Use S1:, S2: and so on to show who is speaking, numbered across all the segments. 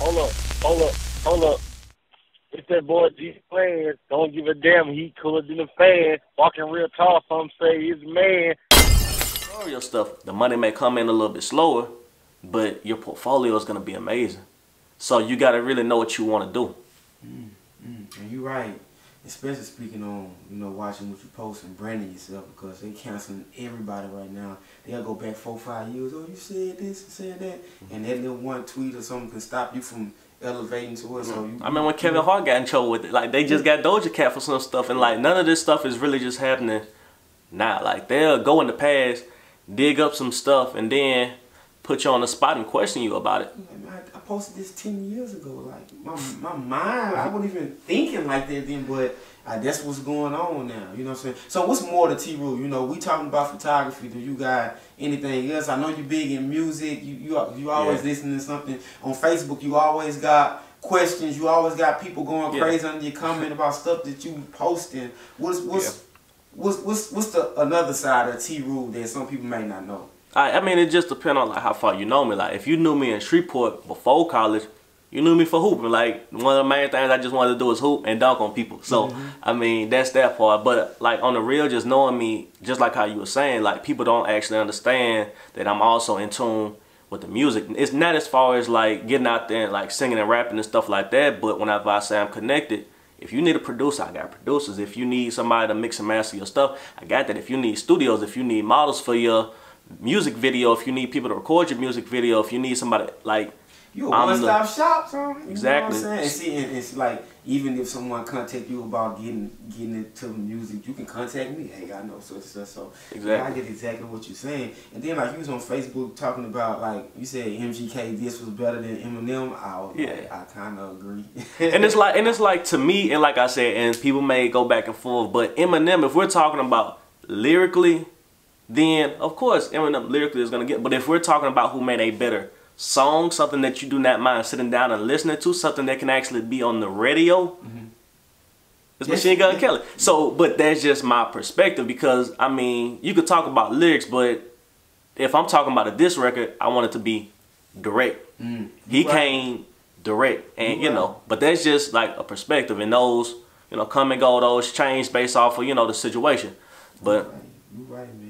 S1: Hold up, hold up, hold up. It's that boy G-Planz. Don't give a damn. He cooler than a fan. Walking real tall, some say he's a man.
S2: Your stuff, the money may come in a little bit slower, but your portfolio is going to be amazing. So you got to really know what you want to do.
S3: And you're right. Especially speaking on, watching what you post and branding yourself, because they canceling everybody right now. They'll go back 4 or 5 years. Oh, you said this, you said that. And that little one tweet or something can stop you from elevating to it. So
S2: I mean, when Kevin Hart got in trouble with it, like, they just got Doja Cat for some stuff, and like, none of this stuff is really just happening now. Like, they'll go in the past, dig up some stuff, and then put you on the spot and question you about it.
S3: I posted this 10 years ago. Like, my mind, I wasn't even thinking like that then, but that's what's going on now. You know what I'm saying? So what's more to T-Rule? We talking about photography. Do you got anything else? I know you're big in music. You always listening to something. On Facebook, you always got questions. You always got people going crazy under your comment about stuff that you posting. What's the another side of T-Rule that some people may not know?
S2: I mean, it just depends on like how far you know me. Like, if you knew me in Shreveport before college, you knew me for hooping. Like, one of the main things I just wanted to do is hoop and dunk on people. So, I mean, that's that part. But like, on the real, just knowing me, just like how you were saying, like, people don't actually understand that I'm also in tune with the music. It's not as far as like getting out there and like singing and rapping and stuff like that. But whenever I say I'm connected, if you need a producer, I got producers. If you need somebody to mix and master your stuff, I got that. If you need studios, if you need models for your music video, if you need people to record your music video, if you need somebody, like,
S3: you a one-stop shop, son.
S2: Exactly.
S3: You know what I'm saying? And see, it's like, even if someone contact you about getting into music, you can contact me. Hey, I know so.
S2: Exactly.
S3: I get exactly what you're saying. And then, like, you was on Facebook talking about, like, you said MGK this was better than Eminem. I kind of agree.
S2: and it's like to me, and like I said, and people may go back and forth, but Eminem, if we're talking about lyrically, then of course Eminem lyrically is gonna get. But if we're talking about who made a better song, something that you do not mind sitting down and listening to, something that can actually be on the radio, it's Machine Gun Kelly. So, but that's just my perspective, because I mean, you could talk about lyrics, but if I'm talking about a diss record, I want it to be direct. He came direct, and but that's just like a perspective, and those come and go, those change based off of the situation. But
S3: you're right, man.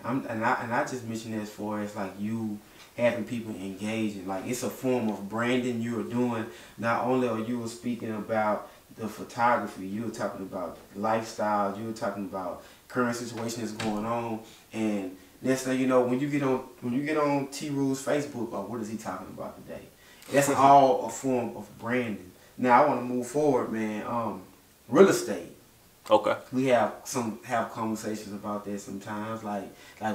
S3: I just mentioned as far as like you having people engaging, like it's a form of branding you are doing. Not only are you speaking about the photography, you were talking about lifestyle, you were talking about current situations going on, and next thing you know, when you get on T-Rule's Facebook, what is he talking about today? That's all a form of branding. Now I want to move forward, man. Real estate.
S2: Okay.
S3: We have conversations about that sometimes, like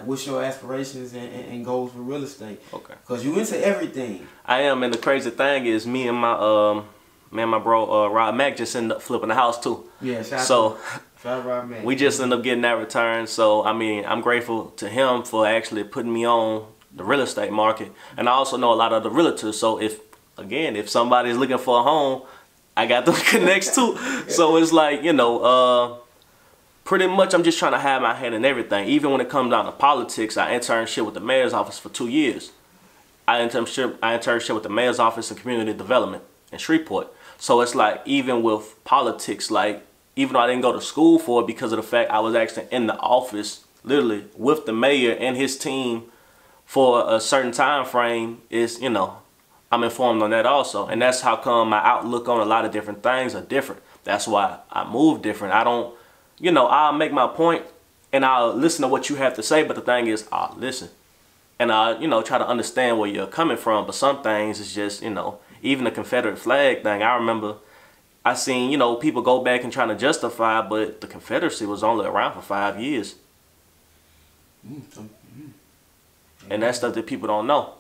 S3: what's your aspirations and goals for real estate? Okay. Because you into everything.
S2: I am, and the crazy thing is, me and my bro Rob Mack just ended up flipping the house too.
S3: Yeah. Shout out Rob Mack.
S2: We just ended up getting that return. So I mean, I'm grateful to him for actually putting me on the real estate market, and I also know a lot of the realtors. So if somebody's looking for a home, I got them connects too. So it's like, pretty much I'm just trying to have my hand in everything. Even when it comes down to politics, I internship with the mayor's office for 2 years. I internship with the mayor's office in community development in Shreveport. So it's like, even with politics, like, even though I didn't go to school for it, because of the fact I was actually in the office, literally, with the mayor and his team for a certain time frame, is, I'm informed on that also. And that's how come my outlook on a lot of different things are different. That's why I move different. I don't, I'll make my point and I'll listen to what you have to say. But the thing is, I'll listen. And I'll, try to understand where you're coming from. But some things is just, even the Confederate flag thing. I remember I seen, people go back and trying to justify, but the Confederacy was only around for 5 years. And that's stuff that people don't know.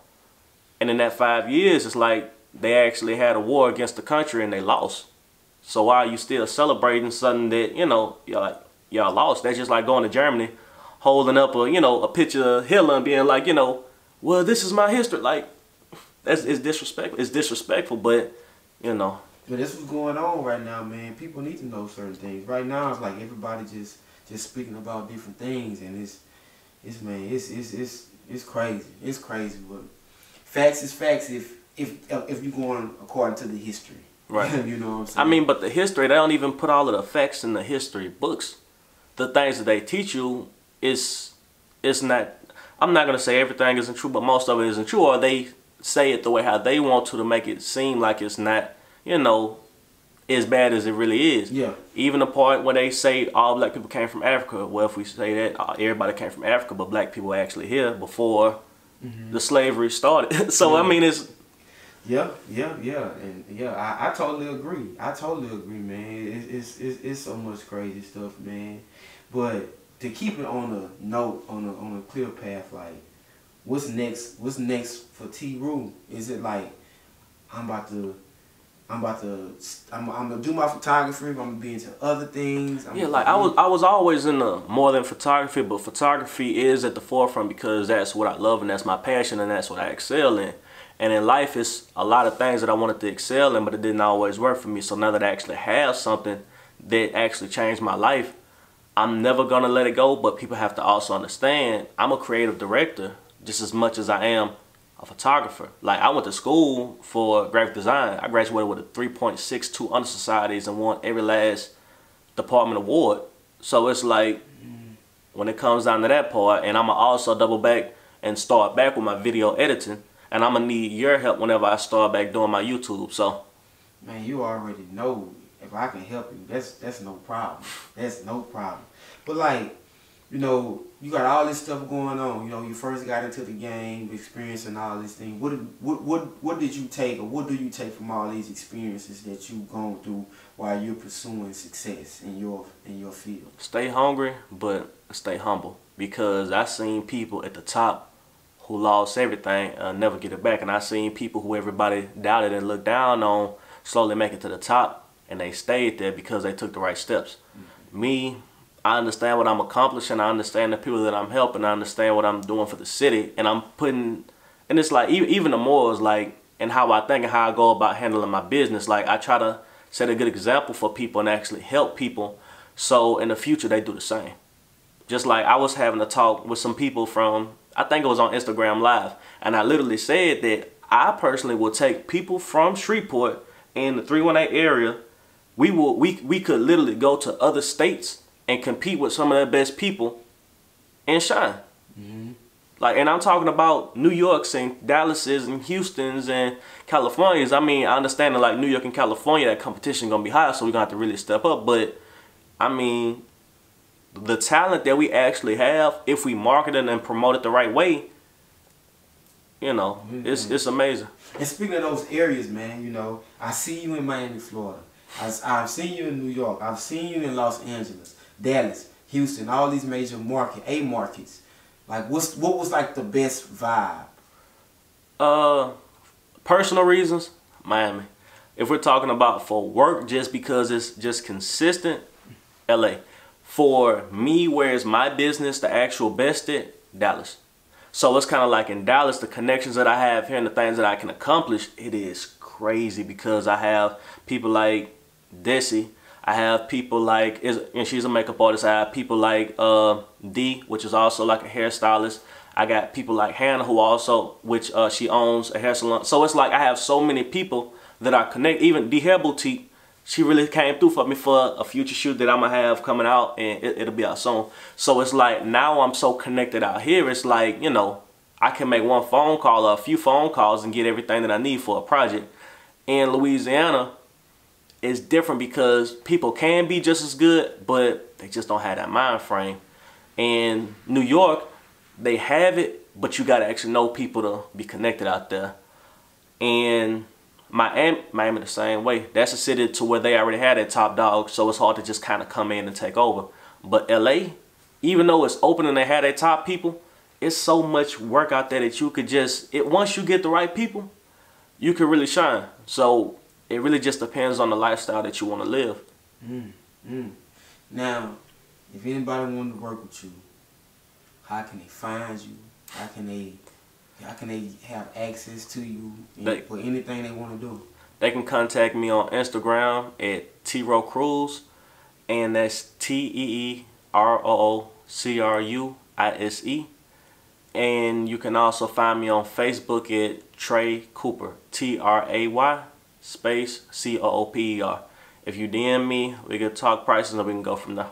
S2: And in that 5 years, it's like they actually had a war against the country and they lost. So why are you still celebrating something that, y'all lost? That's just like going to Germany, holding up a picture of Hitler and being like, well, this is my history. Like, it's disrespectful. It's disrespectful, but,
S3: But this is going on right now, man. People need to know certain things. Right now, it's like everybody just speaking about different things, and it's crazy. It's crazy, but facts is facts. if you're going according to the history.
S2: Right.
S3: You know what I'm saying?
S2: I mean, but the history, they don't even put all of the facts in the history books. The things that they teach you is not, I'm not going to say everything isn't true, but most of it isn't true, or they say it the way how they want to make it seem like it's not, you know, as bad as it really is.
S3: Yeah.
S2: Even the part where they say all black people came from Africa. Well, if we say that everybody came from Africa, but black people were actually here before the slavery started. So, I mean, it's...
S3: Yeah, and I totally agree. I totally agree, man. It's so much crazy stuff, man. But to keep it on a note, on a clear path, like, what's next? What's next for T. Rue? Is it like I'm gonna do my photography? I'm gonna be into other things.
S2: Yeah, like I was always into more than photography, but photography is at the forefront because that's what I love and that's my passion and that's what I excel in. And in life, it's a lot of things that I wanted to excel in, but it didn't always work for me. So now that I actually have something that actually changed my life, I'm never gonna let it go. But people have to also understand I'm a creative director just as much as I am a photographer. Like, I went to school for graphic design. I graduated with a 3.62 under societies and won every last department award. So it's like, when it comes down to that part, and I'm gonna also double back and start back with my video editing, and I'm gonna need your help whenever I start back doing my YouTube. So,
S3: man, you already know if I can help you, that's no problem. That's no problem. But like, you know, you got all this stuff going on. You know, you first got into the game, experiencing all these things. What did you take, or what do you take from all these experiences that you've gone through while you're pursuing success in your field?
S2: Stay hungry, but stay humble, because I seen people at the top who lost everything and never get it back, and I seen people who everybody doubted and looked down on slowly make it to the top, and they stayed there because they took the right steps. Me, I understand what I'm accomplishing. I understand the people that I'm helping. I understand what I'm doing for the city. And I'm putting, and it's like, even the morals, like, and how I think and how I go about handling my business. Like, I try to set a good example for people and actually help people, so in the future they do the same. Just like I was having a talk with some people from, I think it was on Instagram Live, and I literally said that I personally will take people from Shreveport in the 318 area. We could literally go to other states and compete with some of the best people and shine. Like, and I'm talking about New York's and Dallas's and Houston's and California's. I mean, I understand that, like, New York and California, that competition gonna be high, so we're gonna have to really step up. But I mean, the talent that we actually have, if we market it and promote it the right way, you know, it's amazing.
S3: And speaking of those areas, man, you know, I see you in Miami, Florida. I've seen you in New York. I've seen you in Los Angeles, Dallas, Houston, all these major markets. Like, what was like the best vibe?
S2: Personal reasons, Miami. If we're talking about for work, just because it's just consistent, LA. For me, where is my business the actual best at? Dallas. So it's kind of like in Dallas, the connections that I have here and the things that I can accomplish, it is crazy, because I have people like Desi. I have people like, and she's a makeup artist. I have people like D, which is also like a hairstylist. I got people like Hannah, who also, which she owns a hair salon. So it's like I have so many people that I connect. Even D Hair Boutique, she really came through for me for a future shoot that I'm gonna have coming out, and it'll be out soon. So it's like, now I'm so connected out here. It's like, you know, I can make one phone call or a few phone calls and get everything that I need for a project. In Louisiana, it's different because people can be just as good, but they just don't have that mind frame. In New York, they have it, but you gotta actually know people to be connected out there. And Miami the same way. That's a city to where they already had that top dog, so it's hard to just kind of come in and take over. But LA, even though it's open and they have their top people, it's so much work out there that you could just, once you get the right people, you can really shine. So it really just depends on the lifestyle that you want to live.
S3: Now, if anybody wanted to work with you, how can they find you? How can they have access to you for anything they want to do?
S2: They can contact me on Instagram at TRoCruise, and that's TEEROOCRUISE. And you can also find me on Facebook at Trey Cooper, Tray space COOPER. If you DM me, we can talk prices and we can go from there.